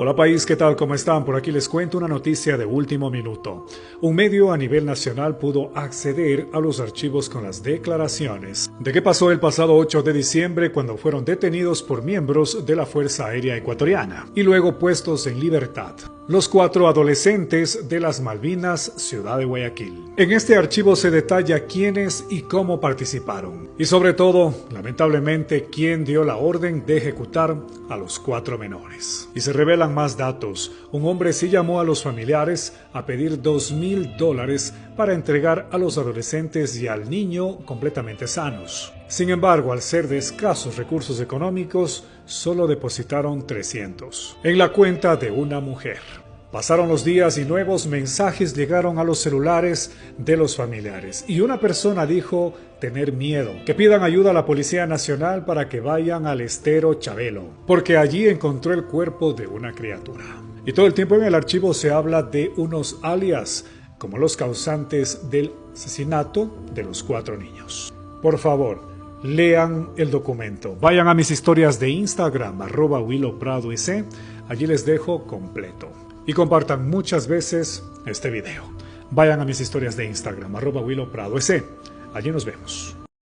Hola país, ¿qué tal? ¿Cómo están? Por aquí les cuento una noticia de último minuto. Un medio a nivel nacional pudo acceder a los archivos con las declaraciones de qué pasó el pasado 8 de diciembre cuando fueron detenidos por miembros de la Fuerza Aérea Ecuatoriana y luego puestos en libertad los 4 adolescentes de las Malvinas, ciudad de Guayaquil. En este archivo se detalla quiénes y cómo participaron y sobre todo, lamentablemente, quién dio la orden de ejecutar a los 4 menores. Y se revelan más datos. Un hombre sí llamó a los familiares a pedir $2,000 para entregar a los adolescentes y al niño completamente sanos. Sin embargo, al ser de escasos recursos económicos, solo depositaron 300 en la cuenta de una mujer. Pasaron los días y nuevos mensajes llegaron a los celulares de los familiares y una persona dijo tener miedo, que pidan ayuda a la Policía Nacional para que vayan al estero Chabelo, porque allí encontró el cuerpo de una criatura. Y todo el tiempo en el archivo se habla de unos alias como los causantes del asesinato de los 4 niños. Por favor, lean el documento. Vayan a mis historias de Instagram, @WilloPradoIC. Allí les dejo completo. Y compartan muchas veces este video. Vayan a mis historias de Instagram, @WilloPradoIC. Allí nos vemos.